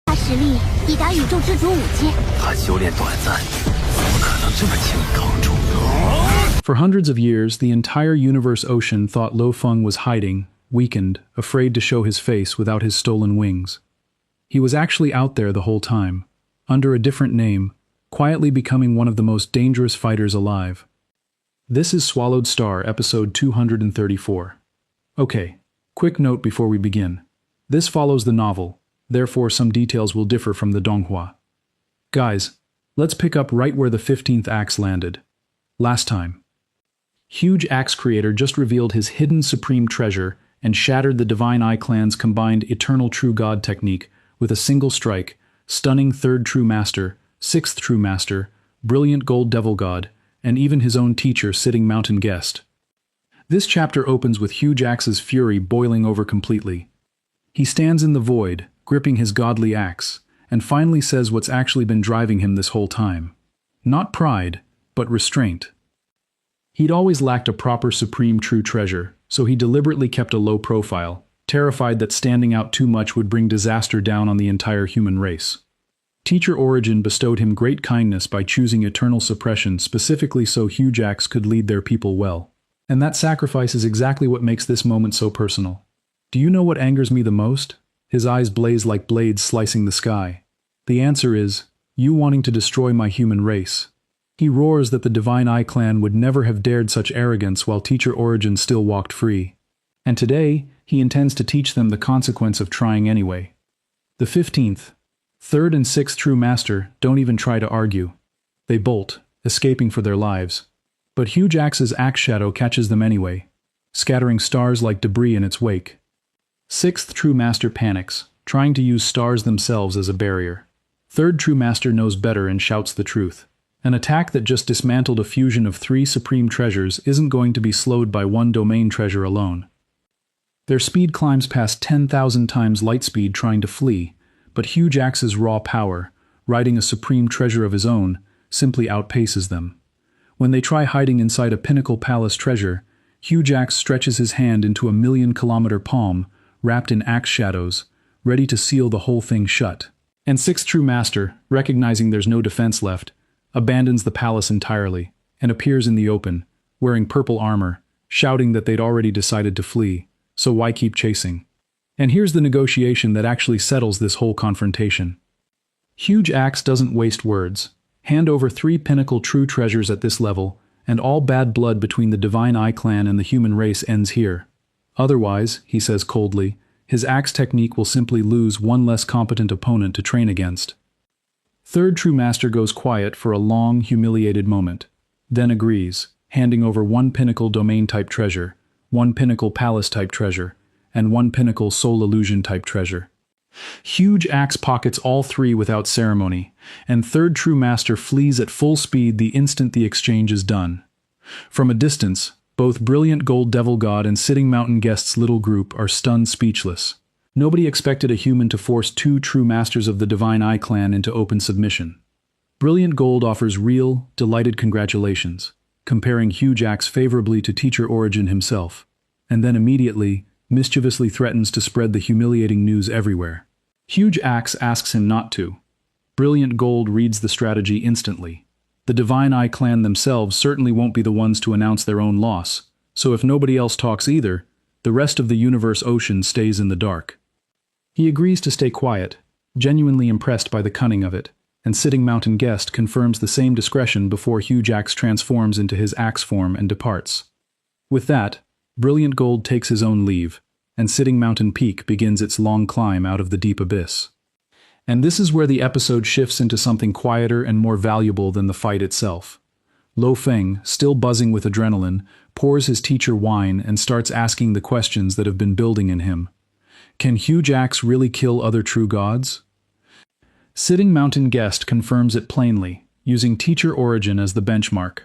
他实力抵达宇宙之主5阶。他修炼短暂，怎么可能这么轻易扛住？ For hundreds of years, the entire universe ocean thought Lo Feng was hiding, weakened, afraid to show his face without his stolen wings. He was actually out there the whole time, under a different name, quietly becoming one of the most dangerous fighters alive. This is Swallowed Star, episode 234. Okay, quick note before we begin. This follows the novel, therefore some details will differ from the Donghua. Guys, let's pick up right where the 15th axe landed. Last time. Huge Axe Creator just revealed his hidden supreme treasure and shattered the Divine Eye Clan's combined Eternal True God technique with a single strike, stunning 3rd True Master, 6th True Master, brilliant Gold Devil God, and even his own teacher Sitting Mountain Guest. This chapter opens with Huge Axe's fury boiling over completely. He stands in the void, gripping his godly axe, and finally says what's actually been driving him this whole time. Not pride, but restraint. He'd always lacked a proper supreme true treasure, so he deliberately kept a low profile, terrified that standing out too much would bring disaster down on the entire human race. Teacher Origin bestowed him great kindness by choosing eternal suppression specifically so Huge Axe could lead their people well. And that sacrifice is exactly what makes this moment so personal. Do you know what angers me the most? His eyes blaze like blades slicing the sky. The answer is, you wanting to destroy my human race. He roars that the Divine Eye Clan would never have dared such arrogance while Teacher Origin still walked free. And today, he intends to teach them the consequence of trying anyway. The 15th, 3rd and 6th True Master don't even try to argue. They bolt, escaping for their lives. But Huge Axe's axe shadow catches them anyway, scattering stars like debris in its wake. 6th True Master panics, trying to use stars themselves as a barrier. 3rd True Master knows better and shouts the truth. An attack that just dismantled a fusion of 3 supreme treasures isn't going to be slowed by one domain treasure alone. Their speed climbs past 10,000 times light speed trying to flee, but Huge Axe's raw power, riding a supreme treasure of his own, simply outpaces them. When they try hiding inside a Pinnacle Palace treasure, Huge Axe stretches his hand into a 1,000,000-kilometer palm, wrapped in axe shadows, ready to seal the whole thing shut. And 6th True Master, recognizing there's no defense left, abandons the palace entirely, and appears in the open, wearing purple armor, shouting that they'd already decided to flee, so why keep chasing? And here's the negotiation that actually settles this whole confrontation. Huge Axe doesn't waste words. Hand over 3 pinnacle true treasures at this level, and all bad blood between the Divine Eye Clan and the human race ends here. Otherwise, he says coldly, his axe technique will simply lose one less competent opponent to train against. 3rd True Master goes quiet for a long, humiliated moment, then agrees, handing over 1 Pinnacle Domain-type treasure, 1 Pinnacle Palace-type treasure, and 1 Pinnacle Soul Illusion-type treasure. Huge Axe pockets all 3 without ceremony, and 3rd True Master flees at full speed the instant the exchange is done. From a distance, both brilliant Gold Devil God and Sitting Mountain Guest's little group are stunned speechless. Nobody expected a human to force 2 true masters of the Divine Eye Clan into open submission. Brilliant Gold offers real, delighted congratulations, comparing Huge Axe favorably to Teacher Origin himself, and then immediately, mischievously threatens to spread the humiliating news everywhere. Huge Axe asks him not to. Brilliant Gold reads the strategy instantly. The Divine Eye Clan themselves certainly won't be the ones to announce their own loss, so if nobody else talks either, the rest of the universe ocean stays in the dark. He agrees to stay quiet, genuinely impressed by the cunning of it, and Sitting Mountain Guest confirms the same discretion before Huge Axe transforms into his axe form and departs. With that, Brilliant Gold takes his own leave, and Sitting Mountain Peak begins its long climb out of the deep abyss. And this is where the episode shifts into something quieter and more valuable than the fight itself. Lo Feng, still buzzing with adrenaline, pours his teacher wine and starts asking the questions that have been building in him. Can Huge Axe really kill other true gods? Sitting Mountain Guest confirms it plainly, using Teacher Origin as the benchmark.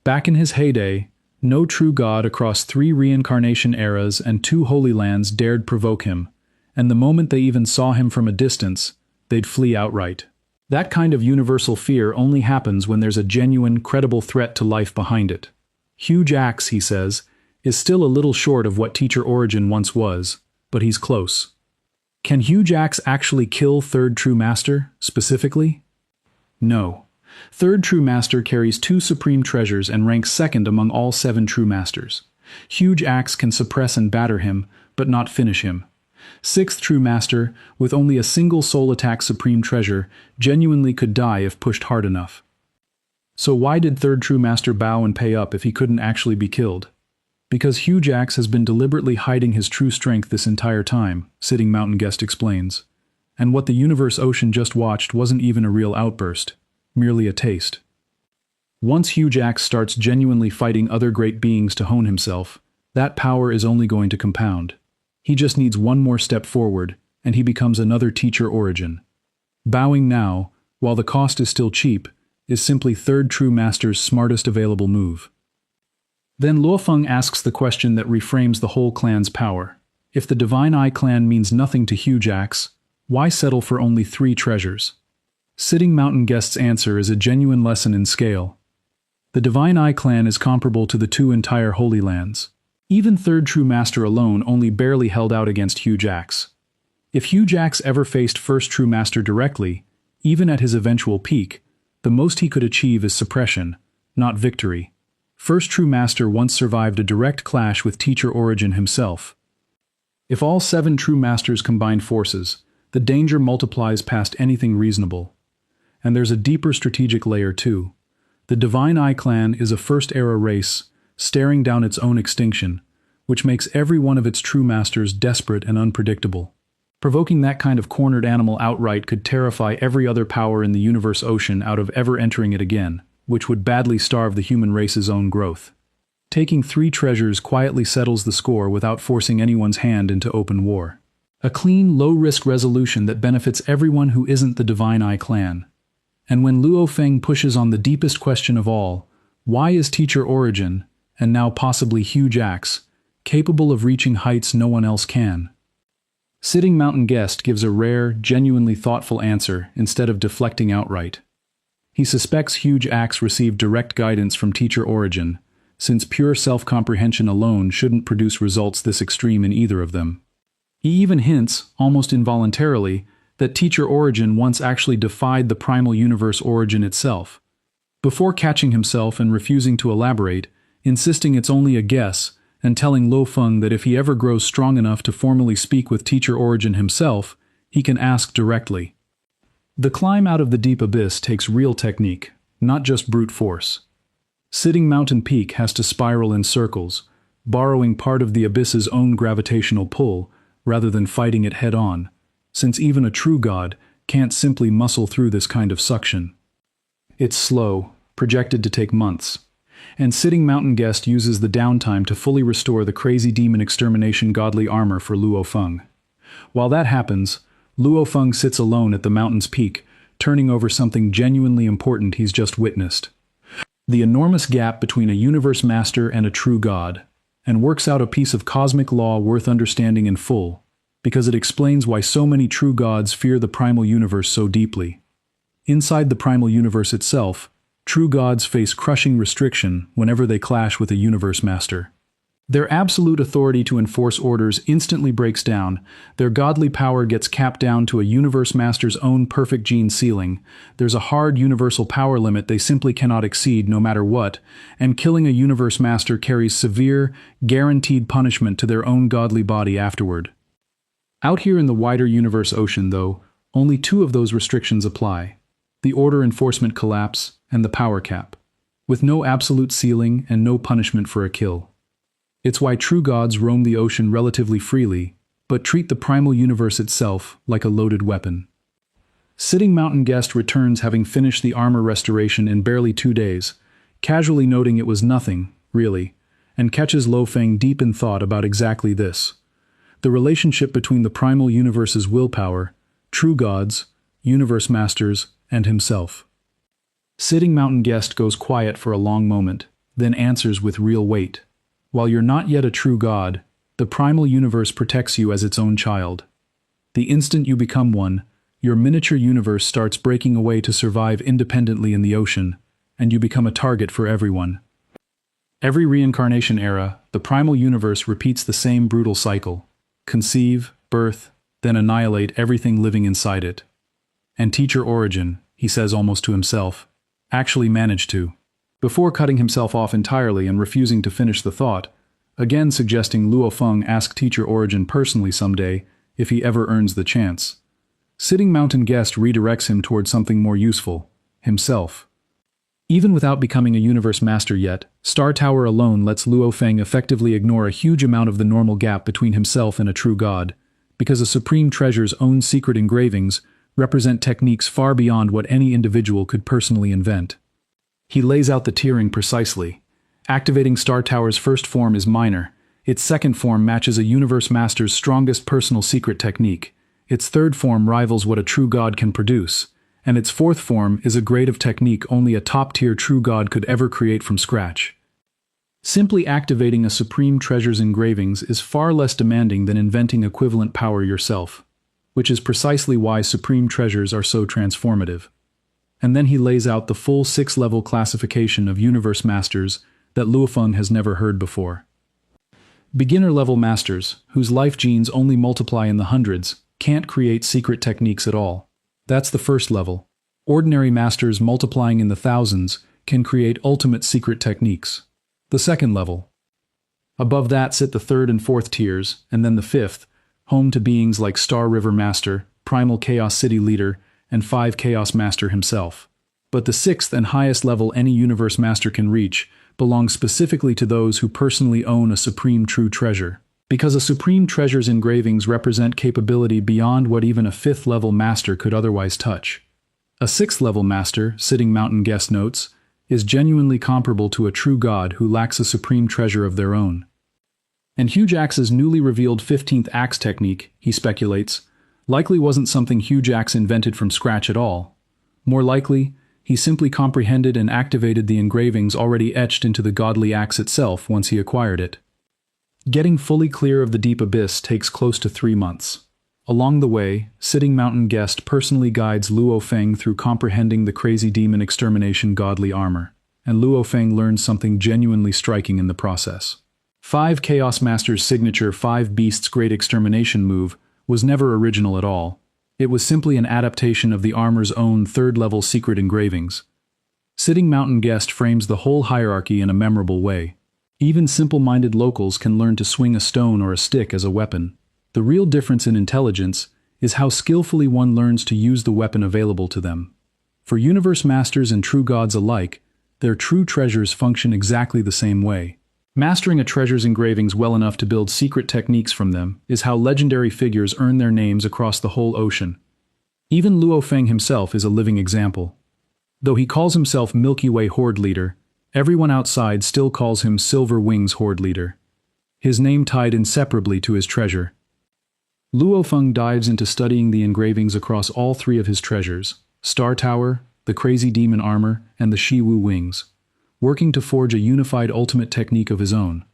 Back in his heyday, no true god across 3 reincarnation eras and 2 holy lands dared provoke him, and the moment they even saw him from a distance, they'd flee outright. That kind of universal fear only happens when there's a genuine, credible threat to life behind it. Huge Axe, he says, is still a little short of what Teacher Origin once was, but he's close. Can Huge Axe actually kill Third True Master, specifically? No. Third True Master carries 2 supreme treasures and ranks second among all 7 True Masters. Huge Axe can suppress and batter him, but not finish him. 6th True Master, with only a single soul attack supreme treasure, genuinely could die if pushed hard enough. So why did Third True Master bow and pay up if he couldn't actually be killed? Because Huge Axe has been deliberately hiding his true strength this entire time, Sitting Mountain Guest explains. And what the Universe Ocean just watched wasn't even a real outburst, merely a taste. Once Huge Axe starts genuinely fighting other great beings to hone himself, that power is only going to compound. He just needs one more step forward, and he becomes another Teacher Origin. Bowing now, while the cost is still cheap, is simply Third True Master's smartest available move. Then Luofeng asks the question that reframes the whole clan's power. If the Divine Eye clan means nothing to Huge Axe, why settle for only 3 treasures? Sitting Mountain Guest's answer is a genuine lesson in scale. The Divine Eye clan is comparable to the 2 entire Holy Lands. Even Third True Master alone only barely held out against Huge Axe. If Huge Axe ever faced First True Master directly, even at his eventual peak, the most he could achieve is suppression, not victory. First True Master once survived a direct clash with Teacher Origin himself. If all 7 True Masters combine forces, the danger multiplies past anything reasonable. And there's a deeper strategic layer too. The Divine Eye clan is a First-Era race, staring down its own extinction, which makes every one of its True Masters desperate and unpredictable. Provoking that kind of cornered animal outright could terrify every other power in the Universe Ocean out of ever entering it again, which would badly starve the human race's own growth. Taking 3 treasures quietly settles the score without forcing anyone's hand into open war. A clean, low-risk resolution that benefits everyone who isn't the Divine Eye clan. And when Luofeng pushes on the deepest question of all, why is Teacher Origin, and now possibly Huge Axe, capable of reaching heights no one else can? Sitting Mountain Guest gives a rare, genuinely thoughtful answer instead of deflecting outright. He suspects Huge Axe received direct guidance from Teacher Origin, since pure self-comprehension alone shouldn't produce results this extreme in either of them. He even hints, almost involuntarily, that Teacher Origin once actually defied the primal universe origin itself. Before catching himself and refusing to elaborate, insisting it's only a guess, and telling Luofeng that if he ever grows strong enough to formally speak with Teacher Origin himself, he can ask directly. The climb out of the deep abyss takes real technique, not just brute force. Sitting Mountain Peak has to spiral in circles, borrowing part of the abyss's own gravitational pull, rather than fighting it head-on, since even a true god can't simply muscle through this kind of suction. It's slow, projected to take months, and Sitting Mountain Guest uses the downtime to fully restore the crazy demon extermination godly armor for Luofeng. While that happens, Luofeng sits alone at the mountain's peak, turning over something genuinely important he's just witnessed. The enormous gap between a universe master and a true god, and works out a piece of cosmic law worth understanding in full, because it explains why so many true gods fear the primal universe so deeply. Inside the primal universe itself, true gods face crushing restriction whenever they clash with a universe master. Their absolute authority to enforce orders instantly breaks down, their godly power gets capped down to a universe master's own perfect gene ceiling, there's a hard universal power limit they simply cannot exceed no matter what, and killing a universe master carries severe, guaranteed punishment to their own godly body afterward. Out here in the wider universe ocean, though, only 2 of those restrictions apply: the order enforcement collapse and the power cap, with no absolute ceiling and no punishment for a kill. It's why true gods roam the ocean relatively freely, but treat the primal universe itself like a loaded weapon. Sitting Mountain Guest returns having finished the armor restoration in barely 2 days, casually noting it was nothing, really, and catches Luofeng deep in thought about exactly this: the relationship between the primal universe's willpower, true gods, universe masters, and himself. Sitting Mountain Guest goes quiet for a long moment, then answers with real weight. While you're not yet a true god, the primal universe protects you as its own child. The instant you become one, your miniature universe starts breaking away to survive independently in the ocean, and you become a target for everyone. Every reincarnation era, the primal universe repeats the same brutal cycle: conceive, birth, then annihilate everything living inside it. And Teacher Origin, he says almost to himself, actually managed to, before cutting himself off entirely and refusing to finish the thought, again suggesting Luo Feng ask Teacher Origin personally someday if he ever earns the chance. Sitting Mountain Guest redirects him toward something more useful, himself. Even without becoming a universe master yet, Star Tower alone lets Luo Feng effectively ignore a huge amount of the normal gap between himself and a true god, because a Supreme Treasure's own secret engravings represent techniques far beyond what any individual could personally invent. He lays out the tiering precisely. Activating Star Tower's first form is minor. Its second form matches a universe master's strongest personal secret technique. Its third form rivals what a true god can produce. And its fourth form is a grade of technique only a top-tier true god could ever create from scratch. Simply activating a Supreme Treasure's engravings is far less demanding than inventing equivalent power yourself, which is precisely why Supreme Treasures are so transformative. And then he lays out the full 6-level classification of Universe Masters that Luo Feng has never heard before. Beginner-level Masters, whose life genes only multiply in the hundreds, can't create secret techniques at all. That's the first level. Ordinary Masters multiplying in the thousands can create ultimate secret techniques. The second level. Above that sit the third and fourth tiers, and then the fifth, home to beings like Star River Master, Primal Chaos City Leader, and 5 Chaos Master himself. But the sixth and highest level any Universe Master can reach belongs specifically to those who personally own a Supreme True Treasure. Because a Supreme Treasure's engravings represent capability beyond what even a 5th-level Master could otherwise touch. A 6th-level Master, Sitting Mountain Guest notes, is genuinely comparable to a true god who lacks a Supreme Treasure of their own. And Huge Axe's newly revealed 15th Axe technique, he speculates, likely wasn't something Huge Axe invented from scratch at all. More likely, he simply comprehended and activated the engravings already etched into the godly axe itself once he acquired it. Getting fully clear of the deep abyss takes close to 3 months. Along the way, Sitting Mountain Guest personally guides Luo Feng through comprehending the Crazy Demon Extermination godly armor, and Luo Feng learns something genuinely striking in the process. 5 Chaos Master's signature 5 Beasts Great Extermination move was never original at all. It was simply an adaptation of the armor's own third-level secret engravings. Sitting Mountain Guest frames the whole hierarchy in a memorable way. Even simple-minded locals can learn to swing a stone or a stick as a weapon. The real difference in intelligence is how skillfully one learns to use the weapon available to them. For Universe Masters and true gods alike, their true treasures function exactly the same way. Mastering a treasure's engravings well enough to build secret techniques from them is how legendary figures earn their names across the whole ocean. Even Luo Feng himself is a living example. Though he calls himself Milky Way Horde Leader, everyone outside still calls him Silver Wings Horde Leader. His name tied inseparably to his treasure. Luo Feng dives into studying the engravings across all 3 of his treasures, Star Tower, the Crazy Demon Armor, and the Shiwu Wings, working to forge a unified ultimate technique of his own,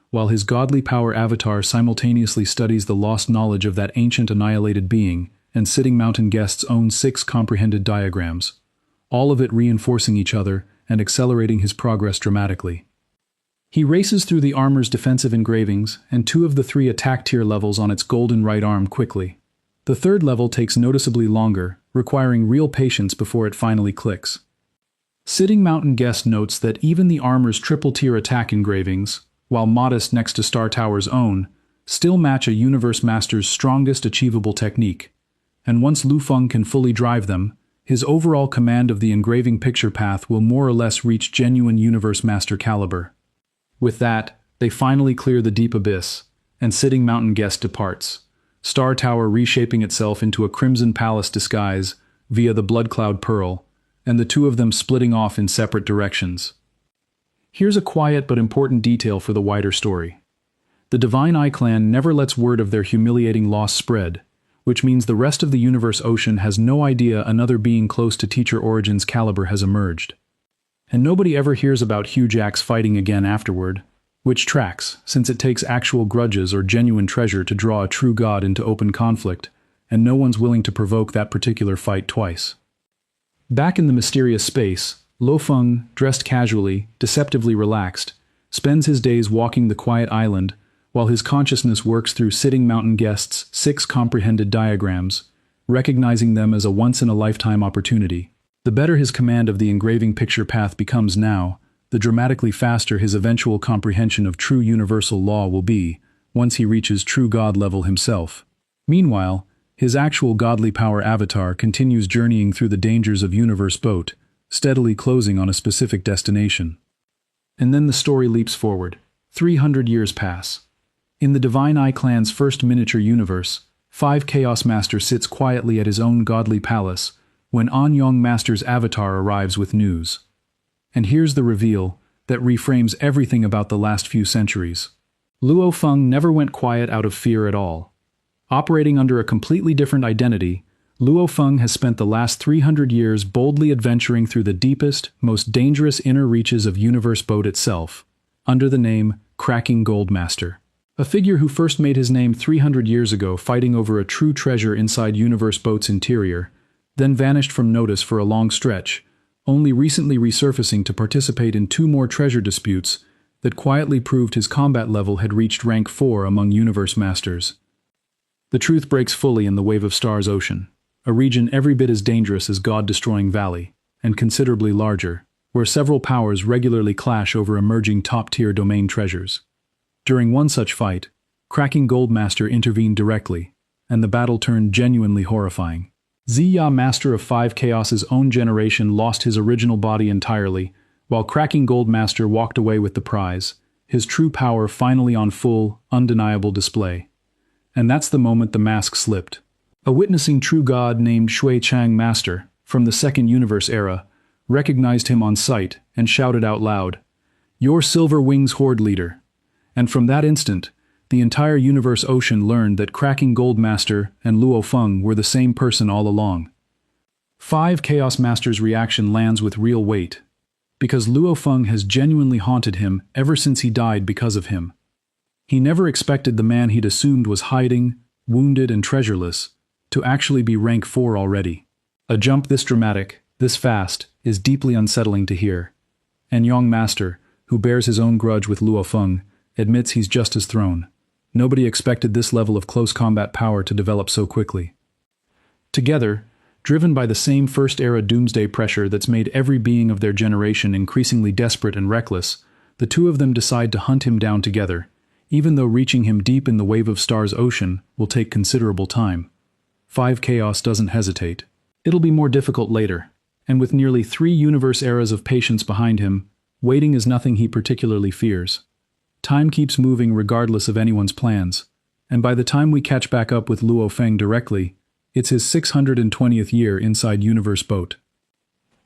while his godly power avatar simultaneously studies the lost knowledge of that ancient annihilated being and Sitting Mountain Guest's own 6 comprehended diagrams, all of it reinforcing each other and accelerating his progress dramatically. He races through the armor's defensive engravings and 2 of the 3 attack tier levels on its golden right arm quickly. The 3rd level takes noticeably longer, requiring real patience before it finally clicks. Sitting Mountain Guest notes that even the armor's triple-tier attack engravings, while modest next to Star Tower's own, still match a Universe Master's strongest achievable technique. And once Luo Feng can fully drive them, his overall command of the engraving picture path will more or less reach genuine Universe Master caliber. With that, they finally clear the deep abyss, and Sitting Mountain Guest departs, Star Tower reshaping itself into a Crimson Palace disguise via the Blood Cloud Pearl, and the 2 of them splitting off in separate directions. Here's a quiet but important detail for the wider story. The Divine Eye Clan never lets word of their humiliating loss spread, which means the rest of the Universe Ocean has no idea another being close to Teacher Origin's caliber has emerged. And nobody ever hears about Huge Axe fighting again afterward, which tracks, since it takes actual grudges or genuine treasure to draw a true god into open conflict, and no one's willing to provoke that particular fight twice. Back in the mysterious space, Luo Feng, dressed casually, deceptively relaxed, spends his days walking the quiet island, while his consciousness works through sitting mountain guests' 6 comprehended diagrams, recognizing them as a once-in-a-lifetime opportunity. The better his command of the engraving picture path becomes now, the dramatically faster his eventual comprehension of true universal law will be, once he reaches true God level himself. Meanwhile, his actual godly power avatar continues journeying through the dangers of Universe Boat, steadily closing on a specific destination. And then the story leaps forward. 300 years pass. In the Divine Eye clan's first miniature universe, 5 Chaos Master sits quietly at his own godly palace when An Yong Master's avatar arrives with news. And here's the reveal that reframes everything about the last few centuries. Luo Feng never went quiet out of fear at all. Operating under a completely different identity, Luo Feng has spent the last 300 years boldly adventuring through the deepest, most dangerous inner reaches of Universe Boat itself, under the name Cracking Gold Master. A figure who first made his name 300 years ago fighting over a true treasure inside Universe Boat's interior, then vanished from notice for a long stretch, only recently resurfacing to participate in 2 more treasure disputes that quietly proved his combat level had reached rank 4 among Universe Masters. The truth breaks fully in the Wave of Stars Ocean, a region every bit as dangerous as God-destroying Valley, and considerably larger, where several powers regularly clash over emerging top-tier domain treasures. During one such fight, Cracking Gold Master intervened directly, and the battle turned genuinely horrifying. Ziya, Master of 5 Chaos's own generation, lost his original body entirely, while Cracking Gold Master walked away with the prize, his true power finally on full, undeniable display. And that's the moment the mask slipped. A witnessing true god named Shui Chang Master, from the Second Universe era, recognized him on sight and shouted out loud, "Your Silver Wings Horde leader." And from that instant, the entire Universe Ocean learned that Cracking Gold Master and Luo Feng were the same person all along. 5 Chaos Master's reaction lands with real weight, because Luo Feng has genuinely haunted him ever since he died because of him. He never expected the man he'd assumed was hiding, wounded and treasureless, to actually be rank 4 already. A jump this dramatic, this fast, is deeply unsettling to hear. And Yong Master, who bears his own grudge with Luo Feng, admits he's just as thrown. Nobody expected this level of close combat power to develop so quickly. Together, driven by the same first-era doomsday pressure that's made every being of their generation increasingly desperate and reckless, the 2 of them decide to hunt him down together, even though reaching him deep in the Wave of Stars Ocean will take considerable time. 5 Chaos doesn't hesitate. It'll be more difficult later, and with nearly 3 universe eras of patience behind him, waiting is nothing he particularly fears. Time keeps moving regardless of anyone's plans, and by the time we catch back up with Luo Feng directly, it's his 620th year inside Universe Boat.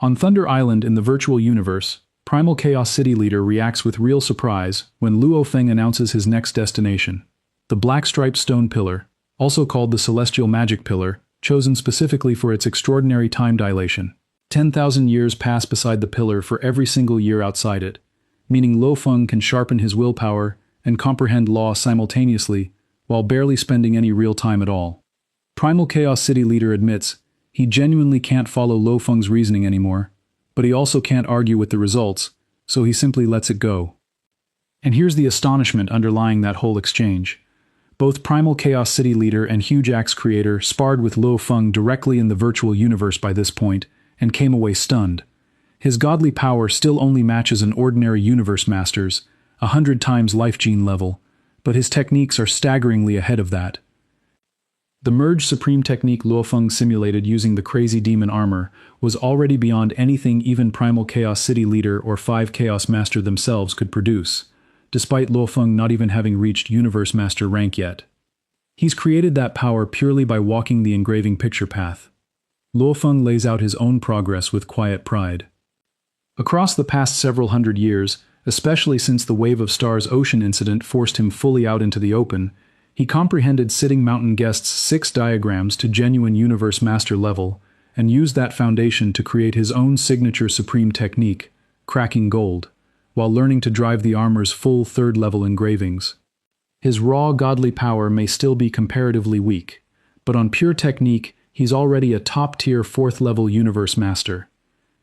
On Thunder Island in the virtual universe, Primal Chaos City Leader reacts with real surprise when Luo Feng announces his next destination, the Black Striped Stone Pillar, also called the Celestial Magic Pillar, chosen specifically for its extraordinary time dilation. 10,000 years pass beside the pillar for every single year outside it, meaning Luo Feng can sharpen his willpower and comprehend law simultaneously while barely spending any real time at all. Primal Chaos City Leader admits he genuinely can't follow Luo Feng's reasoning anymore, but he also can't argue with the results, so he simply lets it go. And here's the astonishment underlying that whole exchange. Both Primal Chaos City Leader and Huge Axe Creator sparred with Luo Feng directly in the virtual universe by this point and came away stunned. His godly power still only matches an ordinary Universe Master's, 100 times Life Gene level, but his techniques are staggeringly ahead of that. The Merge Supreme technique Luo Feng simulated using the Crazy Demon armor was already beyond anything even Primal Chaos City Leader or 5 Chaos Master themselves could produce, despite Luo Feng not even having reached Universe Master rank yet. He's created that power purely by walking the engraving picture path. Luo Feng lays out his own progress with quiet pride. Across the past several hundred years, especially since the Wave of Stars Ocean incident forced him fully out into the open, he comprehended Sitting Mountain Guest's 6 diagrams to genuine Universe Master level, and used that foundation to create his own signature supreme technique, Cracking Gold, while learning to drive the armor's full 3rd-level engravings. His raw godly power may still be comparatively weak, but on pure technique, he's already a top-tier 4th-level Universe Master.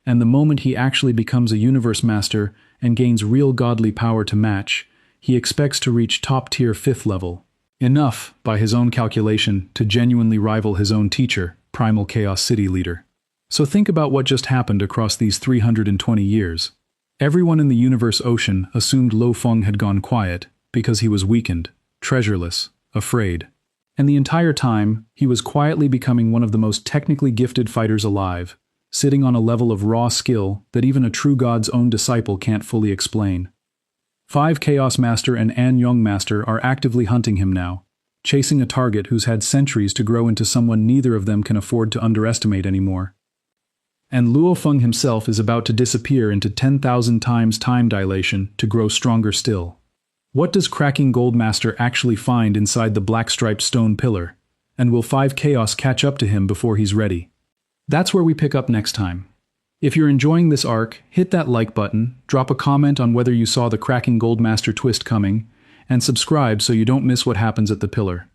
And the moment he actually becomes a Universe Master and gains real godly power to match, he expects to reach top-tier 5th level. Enough, by his own calculation, to genuinely rival his own teacher, Primal Chaos City leader. So think about what just happened across these 320 years. Everyone in the Universe Ocean assumed Lo Feng had gone quiet because he was weakened, treasureless, afraid. And the entire time, he was quietly becoming one of the most technically gifted fighters alive, sitting on a level of raw skill that even a true god's own disciple can't fully explain. 5 Chaos Master and An Young Master are actively hunting him now, chasing a target who's had centuries to grow into someone neither of them can afford to underestimate anymore. And Luo Feng himself is about to disappear into 10,000 times time dilation to grow stronger still. What does Cracking Gold Master actually find inside the black-striped stone pillar? And will 5 Chaos catch up to him before he's ready? That's where we pick up next time. If you're enjoying this arc, hit that like button, drop a comment on whether you saw the Cracking Gold Master twist coming, and subscribe so you don't miss what happens at the pillar.